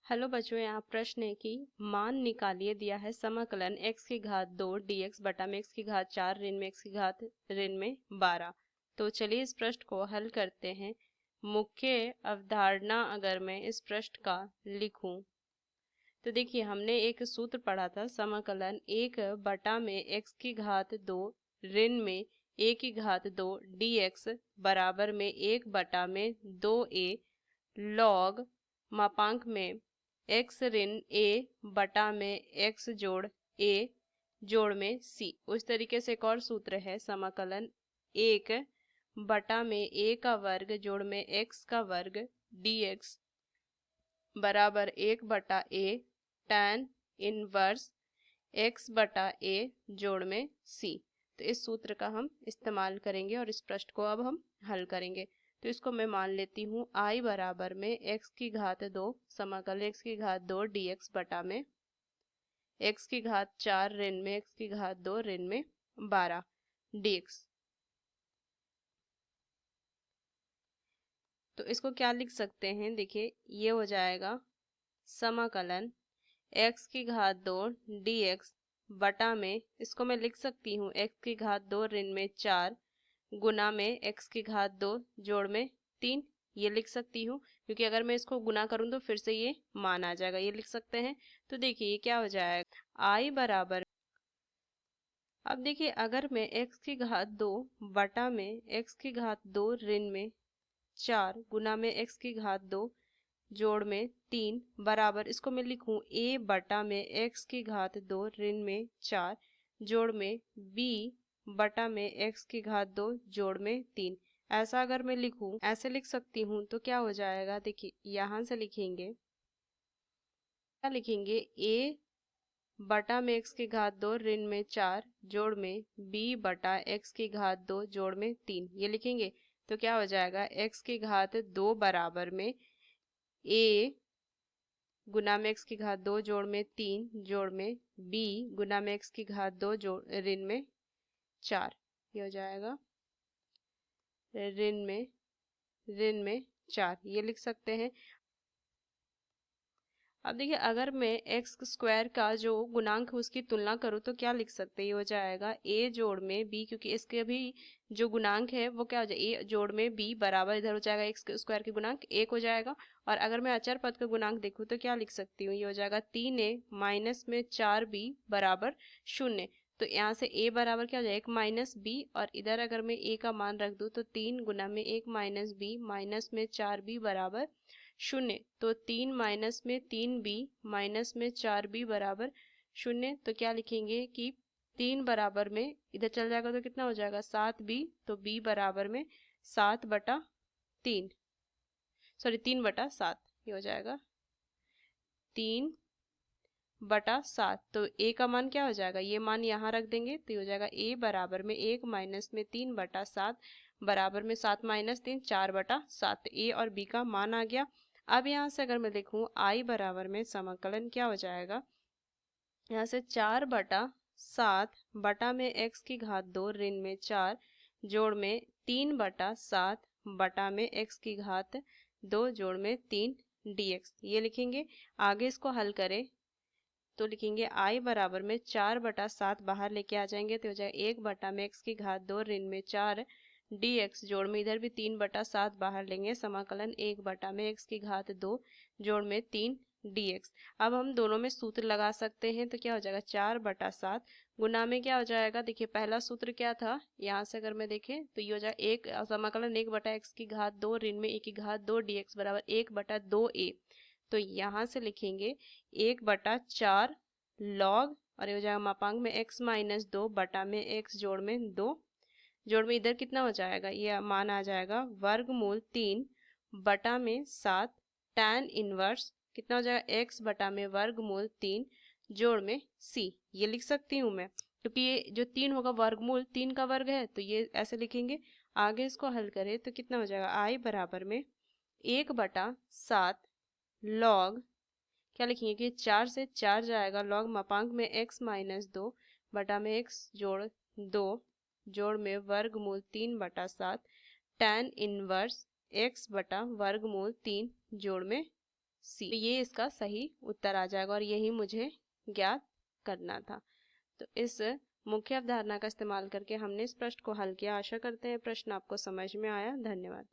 Hello बच्चों, यहाँ प्रश्न है कि मान निकालिए दिया है समाकलन x की घात 2 dx बटा में x की घात 4 ऋण में x की घात ऋण में 12। तो चलिए इस प्रश्न को हल करते हैं। मुख्य अवधारणा अगर मैं इस प्रश्न का लिखूं तो देखिए, हमने एक सूत्र पढ़ा था, समाकलन 1 बटा में x की घात 2 ऋण में a की घात 2 dx बराबर में 1 बटा में 2a लॉग मापांक में x ऋण a बटा में x जोड़ a जोड़ में c। उस तरीके से एक और सूत्र है, समाकलन 1 बटा में a का वर्ग जोड़ में x का वर्ग dx बराबर 1 बटा a tan इनवर्स x बटा a जोड़ में c। तो इस सूत्र का हम इस्तेमाल करेंगे और इस प्रश्न को अब हम हल करेंगे। तो इसको मैं मान लेती हूँ I बराबर में x की घात 2 समाकलन x की घात 2 dx बटा में x की घात 4 ऋण में x की घात 2 ऋण में 12 dx। तो इसको क्या लिख सकते हैं, देखिए ये हो जाएगा समाकलन x की घात 2 dx बटा में, इसको मैं लिख सकती हूँ x की घात 2 ऋण में 4 गुना में x की घात 2 जोड़ में 3। ये लिख सकती हूँ क्योंकि अगर मैं इसको गुना करूँ तो फिर से ये मान आ जाएगा, ये लिख सकते हैं। तो देखिए ये क्या हो जाएगा, I बराबर, अब देखिए अगर मैं x की घात 2 बटा में x की घात 2 ऋण में 4 गुना में x की घात 2 जोड़ में 3 बराबर, इसको मैं लिखूं a बटा में x की घात 2 ऋण में 4 जोड़ में b बटा में x की घात 2 जोड़ में 3। ऐसा अगर मैं लिखूं, ऐसे लिख सकती हूँ तो क्या हो जाएगा, देखिए यहाँ से लिखेंगे, क्या लिखेंगे, a बटा में x की घात 2 ऋण में 4 जोड़ में b बटा x की घात 2 जोड़ में 3, ये लिखेंगे। तो क्या हो जाएगा, x की घात 2 बराबर में a गुना में x की घात 2 जोड़ में 3 जोड़ में b गुना में x की घात 2 जोड़ ऋण में 4, ये हो जाएगा ऋण में 4, ये लिख सकते हैं। अब देखिए अगर मैं एक्स स्क्वायर का जो गुणांक है उसकी तुलना करूँ तो क्या लिख सकते हैं, ये हो जाएगा a जोड़ में b, क्योंकि इसके भी जो गुणांक है वो क्या हो जाएगा, a जोड़ में b बराबर, इधर हो जाएगा एक्स स्क्वायर के गुणांक 1 हो जाएगा। और अगर मैं अचर पद का गुणांक देखूँ तो क्या लिख सकती हूँ, ये हो जाएगा 3a माइनस में 4b बराबर 0। तो यहाँ से a बराबर क्या हो जाएगा, 1 माइनस b, और इधर अगर मैं a का मान रख दूँ तो 3 गुना में 1 माइनस b माइनस में 4b बराबर 0। तो 3 माइनस में 3b माइनस में 4b बराबर 0। तो क्या लिखेंगे कि 3 बराबर में इधर चल जाएगा तो कितना हो जाएगा, 7b। तो b बराबर में 7 बटा 3, सॉरी 3 बटा 7, ये हो जाएगा 3 बटा 7। तो a का मान क्या हो जाएगा, ये मान यहाँ रख देंगे तो ये हो जाएगा a बराबर में 1 माइनस में 3 बटा 7 बराबर में 7 माइनस 3 4 बटा 7। a और b का मान आ गया। अब यहाँ से अगर मैं लिखूं I बराबर में समाकलन क्या हो जाएगा, यहाँ से 4 बटा 7 बटा में x की घात 2 ऋण में 4 जोड़ में 3 बटा 7 बटा में x की घात 2 जोड़ में 3 dx, ये लिखेंगे। आगे इसको हल करें तो लिखेंगे I बराबर में 4 बटा 7 बाहर लेके आ जाएंगे तो हो जाएगा 1 बटा में x की घात 2 ऋण में 4 dx जोड़ में इधर भी 3 बटा 7 बाहर लेंगे, समाकलन 1 बटा में x की घात 2 जोड़ में 3 dx। अब हम दोनों में सूत्र लगा सकते हैं तो क्या हो जाएगा, 4 बटा 7 गुना में क्या हो जाएगा, देखिए पहला सूत्र क्या था, यहाँ से अगर मैं देखें तो ये हो जाएगा एक समाकलन 1 बटा x की घात 2 ऋण में a की घात 2 dx बराबर 1 बटा 2a। तो यहाँ से लिखेंगे 1 बटा 4 लॉग, और ये हो जाएगा मापांक में x माइनस 2 बटा में x जोड़ में 2 जोड़ में इधर कितना हो जाएगा, ये मान आ जाएगा वर्गमूल 3 बटा में 7 tan इनवर्स कितना हो जाएगा, x बटा में वर्गमूल 3 जोड़ में c, ये लिख सकती हूँ मैं, क्योंकि ये जो 3 होगा वर्गमूल 3 का वर्ग है तो ये ऐसे लिखेंगे। आगे इसको हल करें तो कितना हो जाएगा, I बराबर में 1 बटा 7 लॉग, क्या लिखेंगे कि 4 से 4 जाएगा, लॉग मापांक में x माइनस 2 बटा में x जोड़ 2 जोड़ में वर्गमूल 3 बटा 7 tan इनवर्स x बटा वर्गमूल 3 जोड़ में सी। तो ये इसका सही उत्तर आ जाएगा और यही मुझे ज्ञात करना था। तो इस मुख्य अवधारणा का इस्तेमाल करके हमने इस प्रश्न को हल किया। आशा करते हैं प्रश्न आपको समझ में आया। धन्यवाद।